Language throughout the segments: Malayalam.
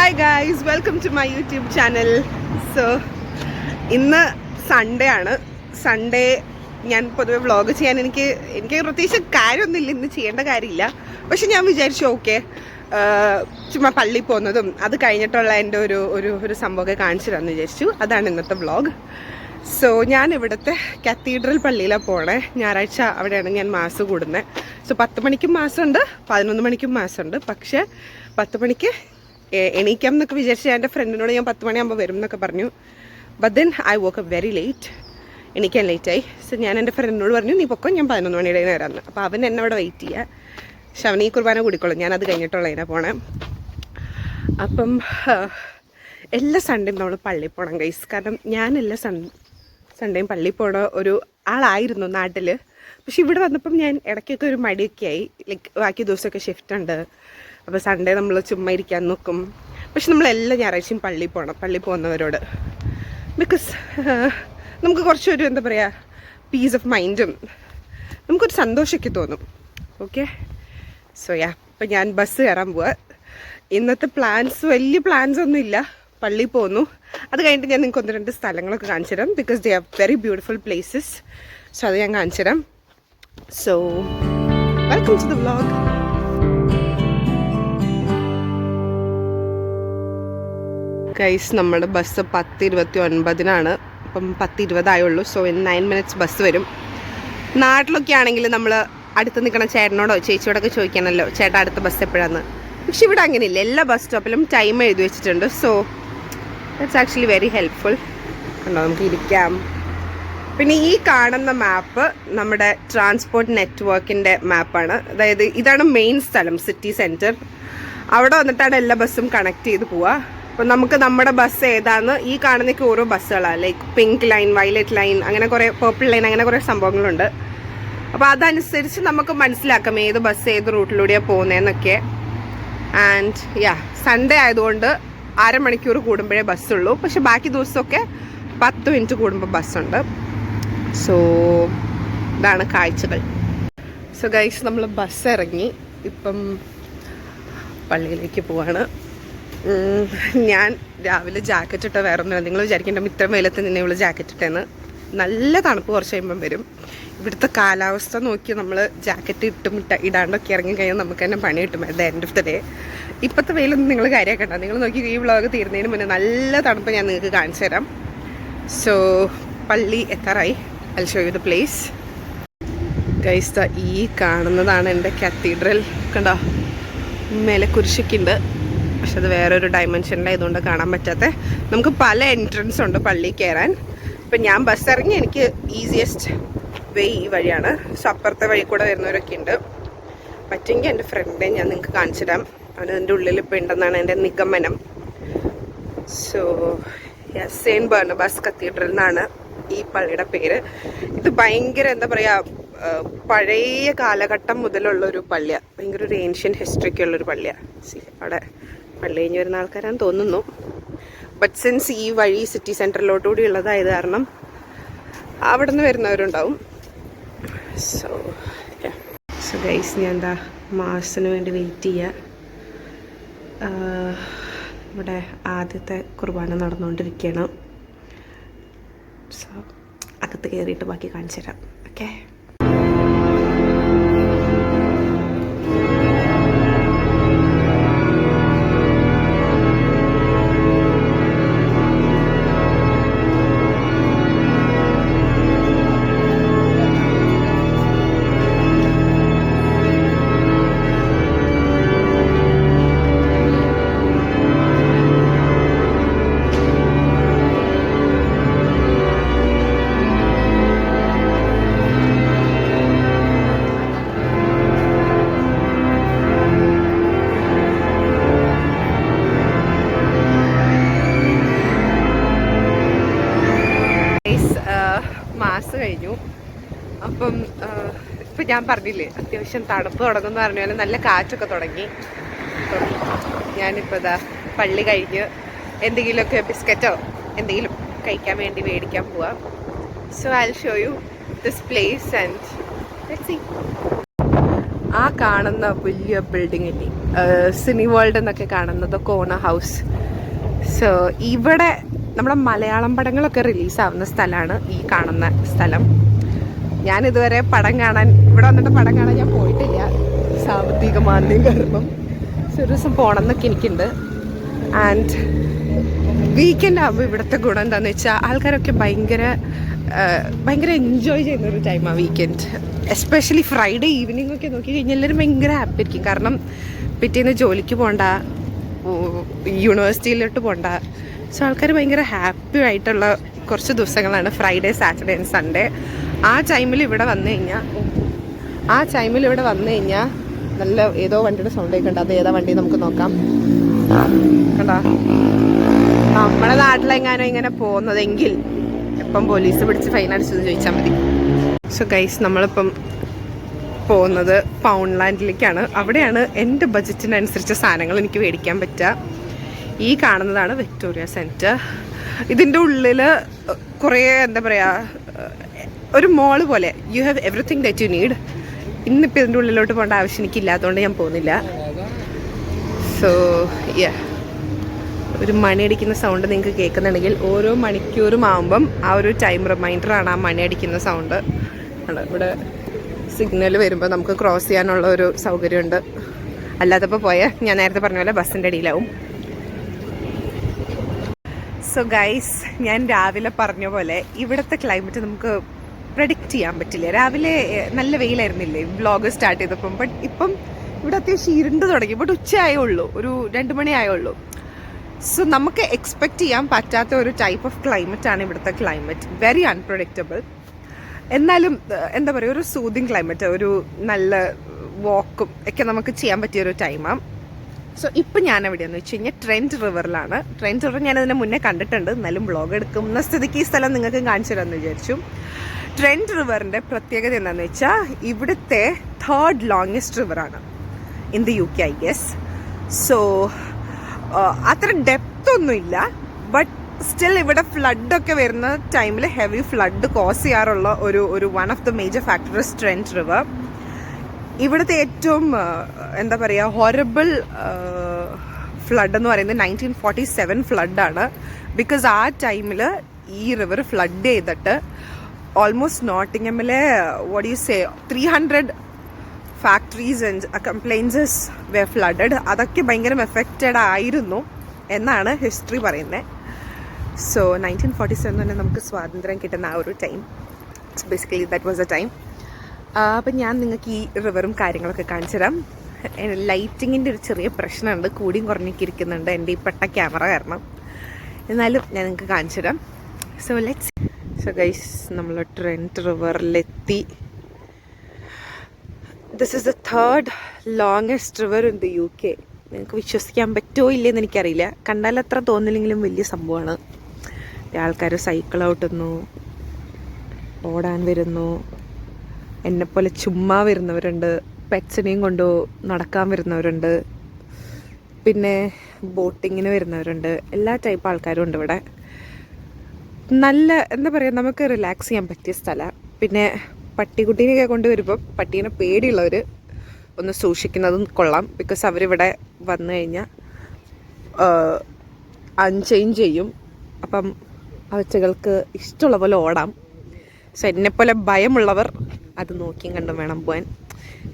Hi guys, welcome to my YouTube channel. So, ഇന്ന് സൺഡേ ആണ്. സൺഡേ ഞാൻ പൊതുവെ വ്ളോഗ് ചെയ്യാൻ എനിക്ക് പ്രത്യേകിച്ച് കാര്യമൊന്നുമില്ല, ഇന്ന് ചെയ്യേണ്ട കാര്യമില്ല. പക്ഷെ ഞാൻ വിചാരിച്ചു ഓക്കെ ചുമ്മാ പള്ളിയിൽ പോകുന്നതും അത് കഴിഞ്ഞിട്ടുള്ള എൻ്റെ ഒരു സംഭവമൊക്കെ കാണിച്ചു തരാമെന്ന് വിചാരിച്ചു. അതാണ് ഇന്നത്തെ വ്ളോഗ്. സോ ഞാൻ ഇവിടുത്തെ കത്തീഡ്രൽ പള്ളിയിലാണ് പോണേ. ഞായറാഴ്ച അവിടെയാണ് ഞാൻ മാസ് കൂടുന്നത്. സോ 10 മണിക്കും മാസമുണ്ട്, 11 മണിക്കും മാസമുണ്ട്. പക്ഷേ 10 മണിക്ക് എണീക്കാം എന്നൊക്കെ വിചാരിച്ച് എൻ്റെ ഫ്രണ്ടിനോട് ഞാൻ 10 മണിയാകുമ്പോൾ വരും എന്നൊക്കെ പറഞ്ഞു. But then I woke up very late, എണീക്കാൻ ലേറ്റായി. സോ ഞാൻ എൻ്റെ ഫ്രണ്ടിനോട് പറഞ്ഞു നീ പൊക്കോ, ഞാൻ 11 മണിയുടെ വരാമെന്ന്. അപ്പോൾ അവൻ എന്നെ അവിടെ വെയിറ്റ് ചെയ്യുക. പക്ഷെ അവൻ ഈ കുർബാന കൂടിക്കോളും, ഞാനത് കഴിഞ്ഞിട്ടുള്ളതിനാ പോണേ. അപ്പം എല്ലാ സൺഡേയും നമ്മൾ പള്ളിയിൽ പോകണം ഗൈസ്. കാരണം ഞാൻ എല്ലാ സൺഡേയും പള്ളിയിൽ പോണ ഒരു ആളായിരുന്നു നാട്ടിൽ. പക്ഷെ ഇവിടെ വന്നപ്പം ഞാൻ ഇടയ്ക്കൊക്കെ ഒരു മടിയൊക്കെ ആയി. ലൈക്ക് ബാക്കി ദിവസമൊക്കെ ഷിഫ്റ്റ് ഉണ്ട്, അപ്പോൾ സൺഡേ നമ്മൾ ചുമ്മാ ഇരിക്കാൻ നോക്കും. പക്ഷെ നമ്മളെല്ലാ ഞായറാഴ്ചയും പള്ളിയിൽ പോകണം, പള്ളിയിൽ പോകുന്നവരോട്. ബിക്കോസ് നമുക്ക് കുറച്ചൊരു എന്താ പറയുക പീസ് ഓഫ് മൈൻഡും നമുക്കൊരു സന്തോഷമൊക്കെ തോന്നും. ഓക്കെ, സോ യാ, ഇപ്പം ഞാൻ ബസ് കയറാൻ പോവാ. ഇന്നത്തെ വലിയ പ്ലാൻസ് ഒന്നും ഇല്ല. പള്ളിയിൽ പോകുന്നു, അത് കഴിഞ്ഞിട്ട് ഞാൻ നിങ്ങൾക്ക് 1-2 സ്ഥലങ്ങളൊക്കെ കാണിച്ചു തരാം. Because they are very beautiful places. So അത് ഞാൻ കാണിച്ചു തരാം. So welcome to the vlog. Guys, നമ്മുടെ ബസ് 10:29 അപ്പം 10:20 ആയുള്ളൂ. സോ ഇൻ 9 minutes ബസ് വരും. നാട്ടിലൊക്കെ ആണെങ്കിൽ നമ്മൾ അടുത്ത് നിൽക്കണ ചേട്ടനോടോ ചേച്ചിയോടൊക്കെ ചോദിക്കണമല്ലോ ചേട്ടാ അടുത്ത ബസ് എപ്പോഴാന്ന്. പക്ഷെ ഇവിടെ അങ്ങനെയില്ല, എല്ലാ ബസ് സ്റ്റോപ്പിലും ടൈം എഴുതി വെച്ചിട്ടുണ്ട്. So that's actually very helpful. കണ്ടോ, നമുക്ക് ഇരിക്കാം. പിന്നെ ഈ കാണുന്ന മാപ്പ് നമ്മുടെ ട്രാൻസ്പോർട്ട് നെറ്റ്വർക്കിൻ്റെ മാപ്പാണ്. അതായത് ഇതാണ് മെയിൻ സ്ഥലം, സിറ്റി സെൻറ്റർ. അവിടെ വന്നിട്ടാണ് എല്ലാ ബസ്സും കണക്ട് ചെയ്ത് പോവുക. അപ്പോൾ നമുക്ക് നമ്മുടെ ബസ് ഏതാന്ന് ഈ കാണുന്നേക്ക് ഓരോ ബസ്സുകളാണ്. Like pink line, violet line, അങ്ങനെ കുറേ പേർപ്പിൾ ലൈൻ, അങ്ങനെ കുറേ സംഭവങ്ങളുണ്ട്. അപ്പോൾ അതനുസരിച്ച് നമുക്ക് മനസ്സിലാക്കാം ഏത് ബസ് ഏത് റൂട്ടിലൂടെയാണ് പോകുന്നതെന്നൊക്കെ. ആൻഡ് യാ, സൺഡേ ആയതുകൊണ്ട് 1/2 മണിക്കൂർ കൂടുമ്പോഴേ ബസ്സുള്ളൂ. പക്ഷെ ബാക്കി ദിവസമൊക്കെ 10 മിനിറ്റ് കൂടുമ്പോൾ ബസ്സുണ്ട്. സോ ഇതാണ് കാഴ്ചകൾ. സോ ഗൈസ്, നമ്മൾ ബസ് ഇറങ്ങി ഇപ്പം പള്ളിയിലേക്ക് പോവാണ്. ഞാൻ രാവിലെ ജാക്കറ്റ് ഇട്ട വേറെ ഒന്നുമില്ല. നിങ്ങൾ വിചാരിക്കേണ്ട ഇത്ര വെയിലത്ത് നിന്നെ ഇവള് ജാക്കറ്റ് ഇട്ടെന്ന്. നല്ല തണുപ്പ് കുറച്ച് കഴിയുമ്പം വരും. ഇവിടുത്തെ കാലാവസ്ഥ നോക്കി നമ്മൾ ജാക്കറ്റ് ഇടാണ്ടൊക്കെ ഇറങ്ങി കഴിഞ്ഞാൽ നമുക്ക് തന്നെ പണി കിട്ടും at the end of the day. ഇപ്പോഴത്തെ വെയിലൊന്നും നിങ്ങൾ കാര്യമാക്കണ്ട. നിങ്ങൾ നോക്കി ഈ വ്ളോഗ് തീരുന്നതിന് മുന്നേ നല്ല തണുപ്പ് ഞാൻ നിങ്ങൾക്ക് കാണിച്ചു തരാം. സോ പള്ളി എത്താറായി. I will show you the place. Guys, ഈ കാണുന്നതാണ് എൻ്റെ കത്തീഡ്രൽ. കണ്ടോ, മേലെ കുരിശൊക്കെയുണ്ട്. പക്ഷെ അത് വേറൊരു ഡയമെൻഷനിലായതുകൊണ്ട് കാണാൻ പറ്റാത്ത. നമുക്ക് പല എൻട്രൻസ് ഉണ്ട് പള്ളിയിൽ കയറാൻ. ഇപ്പം ഞാൻ ബസ് ഇറങ്ങി എനിക്ക് ഈസിയസ്റ്റ് വേ ഈ വഴിയാണ്. സോ അപ്പുറത്തെ വഴി കൂടെ വരുന്നവരൊക്കെ ഉണ്ട്. പറ്റുമെങ്കിൽ എൻ്റെ ഫ്രണ്ടിനെ ഞാൻ നിങ്ങൾക്ക് കാണിച്ചു തരാം. അവൻ എൻ്റെ ഉള്ളിൽ ഇപ്പോൾ ഉണ്ടെന്നാണ് എൻ്റെ നിഗമനം. സോ സെയിൻറ്റ് ബർണബാസ് കത്തീഡ്രൽ എന്നാണ് ഈ പള്ളിയുടെ പേര്. ഇത് ഭയങ്കര എന്താ പറയുക പഴയ കാലഘട്ടം മുതലുള്ളൊരു പള്ളിയാണ്. ഭയങ്കര ഒരു ഏൻഷ്യൻ ഹിസ്റ്ററിക്ക് ഉള്ളൊരു പള്ളിയാണ്. അവിടെ പള്ളി കഴിഞ്ഞ് വരുന്ന ആൾക്കാരാന്ന് തോന്നുന്നു. ബട്ട് സിൻസ് ഈ വഴി സിറ്റി സെൻറ്ററിലോട്ടുകൂടി ഉള്ളതായത് കാരണം അവിടെ നിന്ന് വരുന്നവരുണ്ടാവും. സോ ഗൈസ്, ഞാൻ എന്താ മാസിന് വേണ്ടി വെയിറ്റ് ചെയ്യുക. ഇവിടെ ആദ്യത്തെ കുർബാന നടന്നുകൊണ്ടിരിക്കുകയാണ്. സോ അകത്ത് കയറിയിട്ട് ബാക്കി കാണിച്ചു തരാം. ഓക്കെ, മാസ് കഴിഞ്ഞു. അപ്പം ഇപ്പം ഞാൻ പറഞ്ഞില്ലേ അത്യാവശ്യം തണുപ്പ് തുടങ്ങുമെന്ന് പറഞ്ഞ പോലെ നല്ല കാറ്റൊക്കെ തുടങ്ങി. അപ്പം ഞാനിപ്പോൾ ഇതാ പള്ളി കഴിഞ്ഞ് എന്തെങ്കിലുമൊക്കെ ബിസ്ക്കറ്റോ എന്തെങ്കിലും കഴിക്കാൻ വേണ്ടി മേടിക്കാൻ പോവാം. So I will show you this place and let's see. ആ കാണുന്ന വലിയ ബിൽഡിംഗ് ഇല്ലേ, സിനി വേൾഡ് എന്നൊക്കെ കാണുന്നത് കോണ ഹൗസ്. സോ ഇവിടെ നമ്മുടെ മലയാളം പടങ്ങളൊക്കെ റിലീസാവുന്ന സ്ഥലമാണ് ഈ കാണുന്ന സ്ഥലം. ഞാനിതുവരെ ഇവിടെ വന്നിട്ട് പടം കാണാൻ ഞാൻ പോയിട്ടില്ല, സാമ്പത്തിക മാന്ദ്യം കാരണം. സോ ഒരു ദിവസം പോകണം എന്നൊക്കെ എനിക്കുണ്ട്. ആൻഡ് വീക്കെൻഡ് ആകുമ്പോൾ ഇവിടുത്തെ ഗുണം എന്താണെന്ന് വെച്ചാൽ ആൾക്കാരൊക്കെ ഭയങ്കര എൻജോയ് ചെയ്യുന്നൊരു ടൈമാണ് വീക്കെൻഡ്. എസ്പെഷ്യലി ഫ്രൈഡേ ഈവനിങ് ഒക്കെ നോക്കി കഴിഞ്ഞാൽ എല്ലാവരും ഭയങ്കര ഹാപ്പി ആയിരിക്കും. കാരണം പിറ്റേന്ന് ജോലിക്ക് പോകണ്ട, യൂണിവേഴ്സിറ്റിയിലോട്ട് പോകണ്ട. സോ ആൾക്കാർ ഭയങ്കര ഹാപ്പി ആയിട്ടുള്ള കുറച്ച് ദിവസങ്ങളാണ് ഫ്രൈഡേ, സാറ്റർഡേ ആൻഡ് സൺഡേ. ആ ടൈമിൽ ഇവിടെ വന്നു കഴിഞ്ഞാൽ നല്ല ഏതോ വണ്ടിയുടെ സൗണ്ട് കേൾക്കണ്ട. അത് ഏതാ വണ്ടി നമുക്ക് നോക്കാം. കണ്ടോ, നമ്മുടെ നാട്ടിലെങ്ങാനോ ഇങ്ങനെ പോകുന്നതെങ്കിൽ ഇപ്പം പോലീസ് പിടിച്ച് ഫൈൻ അടിച്ചെന്ന് ചോദിച്ചാൽ മതി. സോ ഗൈസ്, നമ്മളിപ്പം പോകുന്നത് പൗണ്ട്ലാൻഡിലേക്കാണ്. അവിടെയാണ് എൻ്റെ ബഡ്ജറ്റിനനുസരിച്ച സാധനങ്ങൾ എനിക്ക് മേടിക്കാൻ പറ്റുക. ഈ കാണുന്നതാണ് വിക്ടോറിയ സെൻറ്റർ. ഇതിൻ്റെ ഉള്ളിൽ കുറേ എന്താ പറയുക, ഒരു മോള് പോലെ. You have everything that you need. ഇന്നിപ്പോൾ ഇതിൻ്റെ ഉള്ളിലോട്ട് പോകേണ്ട ആവശ്യം എനിക്കില്ലാത്തതുകൊണ്ട് ഞാൻ പോകുന്നില്ല. സോ ഒരു മണി അടിക്കുന്ന സൗണ്ട് നിങ്ങൾക്ക് കേൾക്കുന്നുണ്ടെങ്കിൽ ഓരോ മണിക്കൂറും ആകുമ്പം ആ ഒരു ടൈം റിമൈൻഡറാണ് ആ മണി അടിക്കുന്ന സൗണ്ട്. ഇവിടെ സിഗ്നൽ വരുമ്പോൾ നമുക്ക് ക്രോസ് ചെയ്യാനുള്ള ഒരു സൗകര്യമുണ്ട്. അല്ലാത്തപ്പോൾ പോയാൽ ഞാൻ നേരത്തെ പറഞ്ഞ പോലെ ബസ്സിൻ്റെ അടിയിലാവും. സോ ഗൈസ്, ഞാൻ രാവിലെ പറഞ്ഞ പോലെ ഇവിടുത്തെ ക്ലൈമറ്റ് നമുക്ക് പ്രെഡിക്റ്റ് ചെയ്യാൻ പറ്റില്ല. രാവിലെ നല്ല വെയിലായിരുന്നില്ലേ വ്ളോഗ് സ്റ്റാർട്ട് ചെയ്തപ്പം. ബട്ട് ഇപ്പം ഇവിടെ അത്യാവശ്യം ഇരുണ്ട് തുടങ്ങി. ബട്ട് ഉച്ചയായേ ഉള്ളൂ, ഒരു 2 മണി ആയുള്ളൂ. സോ നമുക്ക് എക്സ്പെക്റ്റ് ചെയ്യാൻ പറ്റാത്ത ഒരു ടൈപ്പ് ഓഫ് ക്ലൈമറ്റാണ് ഇവിടുത്തെ ക്ലൈമറ്റ്. Very unpredictable. എന്നാലും എന്താ പറയുക, ഒരു സൂതിങ് ക്ലൈമറ്റ്, ഒരു നല്ല വാക്കും ഒക്കെ നമുക്ക് ചെയ്യാൻ പറ്റിയൊരു ടൈമാണ്. സോ ഇപ്പം ഞാൻ എവിടെയാണെന്ന് വെച്ച് കഴിഞ്ഞാൽ ട്രെൻറ്റ് റിവറിലാണ്. ട്രെൻറ്റ് റിവർ ഞാനതിന് മുന്നേ കണ്ടിട്ടുണ്ട്, എന്നാലും വ്ളോഗ് എടുക്കുന്ന സ്ഥിതിക്ക് ഈ സ്ഥലം നിങ്ങൾക്ക് കാണിച്ചു തരാമെന്ന് വിചാരിച്ചു. ട്രെൻറ്റ് റിവറിൻ്റെ പ്രത്യേകത എന്താണെന്ന് വെച്ചാൽ ഇവിടുത്തെ 3rd ലോങ്സ്റ്റ് റിവറാണ് in the UK, I guess. So അത്ര ഡെപ്ത് ഒന്നുമില്ല, ബട്ട് സ്റ്റിൽ ഇവിടെ ഫ്ലഡൊക്കെ വരുന്ന ടൈമിൽ ഹെവി ഫ്ലഡ് കോസ് ചെയ്യാറുള്ള ഒരു one of the major factors Trent river. ഇവിടുത്തെ ഏറ്റവും എന്താ പറയുക ഹൊറബിൾ ഫ്ലഡ് എന്ന് പറയുന്നത് 1947 ഫ്ലഡാണ്. ബിക്കോസ് ആ ടൈമിൽ ഈ റിവർ ഫ്ലഡ് ചെയ്തിട്ട് ഓൾമോസ്റ്റ് നോട്ടിങ്ങമിലെ what you say 300 factories and compliances were flooded. അതൊക്കെ ഭയങ്കര എഫക്റ്റഡ് ആയിരുന്നു എന്നാണ് ഹിസ്റ്ററി പറയുന്നത്. സോ 1947 തന്നെ നമുക്ക് സ്വാതന്ത്ര്യം കിട്ടുന്ന ആ ഒരു time, basically that was A time. അപ്പം ഞാൻ നിങ്ങൾക്ക് ഈ റിവറും കാര്യങ്ങളൊക്കെ കാണിച്ചു തരാം. ലൈറ്റിങ്ങിൻ്റെ ഒരു ചെറിയ പ്രശ്നമുണ്ട്, കൂടിയും കുറഞ്ഞൊക്കെ ഇരിക്കുന്നുണ്ട് എൻ്റെ ഈ പെട്ട ക്യാമറ കാരണം. എന്നാലും ഞാൻ നിങ്ങൾക്ക് കാണിച്ചു തരാം. സോ ഗൈസ്, നമ്മൾ ട്രെൻറ്റ് റിവറിലെത്തി. This is the 3rd longest river in the UK. നിങ്ങൾക്ക് വിശ്വസിക്കാൻ പറ്റുമോ ഇല്ലയെന്ന് എനിക്കറിയില്ല. കണ്ടാൽ അത്ര തോന്നില്ലെങ്കിലും വലിയ സംഭവമാണ്. ആൾക്കാർ സൈക്കിൾ ഔട്ടുന്നു, ഓടാൻ വരുന്നു, എന്നെപ്പോലെ ചുമ്മാ വരുന്നവരുണ്ട്, പെറ്റ്സിനെയും കൊണ്ട് നടക്കാൻ വരുന്നവരുണ്ട്, പിന്നെ ബോട്ടിങ്ങിന് വരുന്നവരുണ്ട്. എല്ലാ ടൈപ്പ് ആൾക്കാരും ഉണ്ട് ഇവിടെ. നല്ല എന്താ പറയുക, നമുക്ക് റിലാക്സ് ചെയ്യാൻ പറ്റിയ സ്ഥലമാണ്. പിന്നെ പട്ടിക്കുട്ടീനെയൊക്കെ കൊണ്ടുവരുമ്പോൾ പട്ടീനെ പേടിയുള്ളവർ ഒന്ന് സൂക്ഷിക്കുന്നതും കൊള്ളാം. ബിക്കോസ് അവരിവിടെ വന്നു കഴിഞ്ഞാൽ അൺചെയിൻ ചെയ്യും. അപ്പം അവറ്റകൾക്ക് ഇഷ്ടമുള്ള പോലെ ഓടാം. സോ എന്നെപ്പോലെ ഭയമുള്ളവർ അത് നോക്കിയും കണ്ടും വേണം പോകാൻ.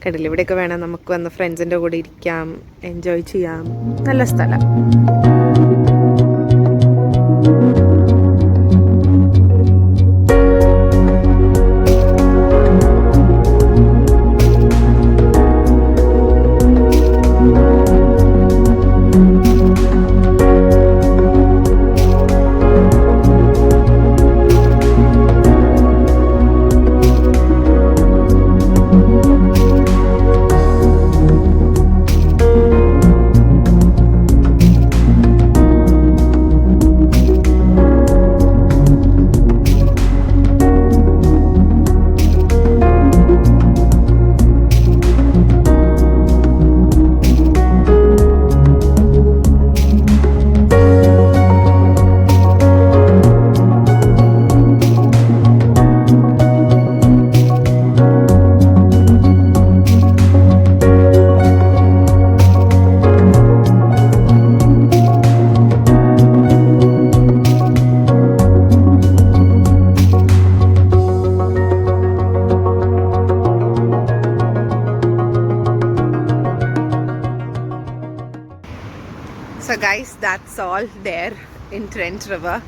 കണ്ടില്ല, ഇവിടെയൊക്കെ വേണം നമുക്ക് വന്ന് ഫ്രണ്ട്സിൻ്റെ കൂടെ ഇരിക്കാം, എൻജോയ് ചെയ്യാം. നല്ല സ്ഥലം. So guys that's all there in Trent River.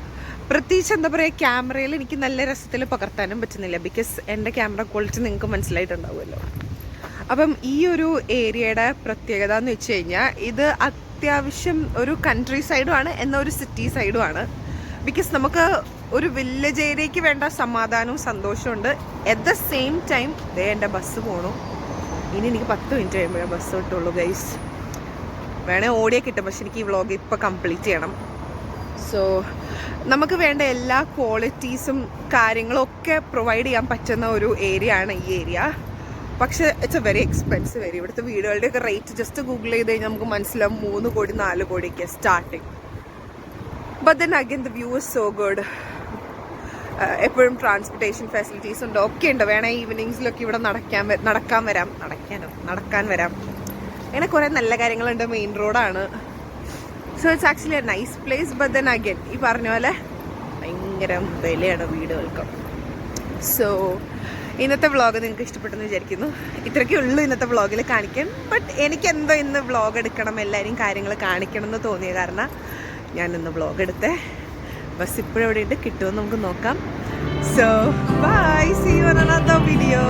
പ്രത്യേകിച്ച് എന്താ പറയുക, ക്യാമറയിൽ എനിക്ക് നല്ല രസത്തിൽ പകർത്താനും പറ്റുന്നില്ല, ബിക്കോസ് എൻ്റെ ക്യാമറ ക്വാളിറ്റി നിങ്ങൾക്ക് മനസ്സിലായിട്ടുണ്ടാവുമല്ലോ. അപ്പം ഈ ഒരു ഏരിയയുടെ പ്രത്യേകത എന്ന് വെച്ച് കഴിഞ്ഞാൽ ഇത് അത്യാവശ്യം ഒരു കൺട്രി സൈഡുമാണ് എന്നാൽ ഒരു സിറ്റി സൈഡുമാണ്. ബിക്കോസ് നമുക്ക് ഒരു വില്ലേജ് ഏരിയയ്ക്ക് വേണ്ട സമാധാനവും സന്തോഷമുണ്ട്. അറ്റ് ദ സെയിം ടൈം എൻ്റെ ബസ് പോകണം. ഇനി എനിക്ക് 10 മിനിറ്റ് കഴിയുമ്പോഴേ ബസ് കിട്ടുള്ളൂ ഗൈസ്. വേണേൽ ഓടിയേ കിട്ടും, പക്ഷെ എനിക്ക് ഈ വ്ളോഗ് ഇപ്പോൾ കംപ്ലീറ്റ് ചെയ്യണം. സോ നമുക്ക് വേണ്ട എല്ലാ ക്വാളിറ്റീസും കാര്യങ്ങളും ഒക്കെ പ്രൊവൈഡ് ചെയ്യാൻ പറ്റുന്ന ഒരു ഏരിയ ആണ് ഈ ഏരിയ. പക്ഷെ it's A very expensive area. ഇവിടുത്തെ വീടുകളുടെയൊക്കെ റേറ്റ് ജസ്റ്റ് ഗൂഗിൾ ചെയ്ത് കഴിഞ്ഞാൽ നമുക്ക് മനസ്സിലാവും 3 കോടി 4 കോടിയൊക്കെ starting. But then again the view is so good. എപ്പോഴും ട്രാൻസ്പോർട്ടേഷൻ ഫെസിലിറ്റീസ് ഉണ്ട്, ഒക്കെ ഉണ്ട്. വേണേൽ ഈവനിങ്സിലൊക്കെ ഇവിടെ നടക്കാൻ വരാം. അങ്ങനെ കുറേ നല്ല കാര്യങ്ങളുണ്ട്. മെയിൻ റോഡാണ്. So it's actually A nice place. But then again ഈ പറഞ്ഞ പോലെ ഭയങ്കര വിലയാണ് വീടുകൾക്ക്. സോ ഇന്നത്തെ വ്ളോഗ് നിങ്ങൾക്ക് ഇഷ്ടപ്പെട്ടെന്ന് വിചാരിക്കുന്നു. ഇത്രയൊക്കെ ഉള്ളൂ ഇന്നത്തെ വ്ളോഗിൽ കാണിക്കാൻ. ബട്ട് എനിക്കെന്തോ ഇന്ന് വ്ളോഗ് എടുക്കണം, എല്ലാവരും കാര്യങ്ങൾ കാണിക്കണം എന്ന് തോന്നിയ കാരണം ഞാനിന്ന് വ്ളോഗ് എടുത്തേ. ബസ് ഇപ്പോഴും എവിടെ ഉണ്ട്, കിട്ടുമെന്ന് നമുക്ക് നോക്കാം. So bye, see you on another video.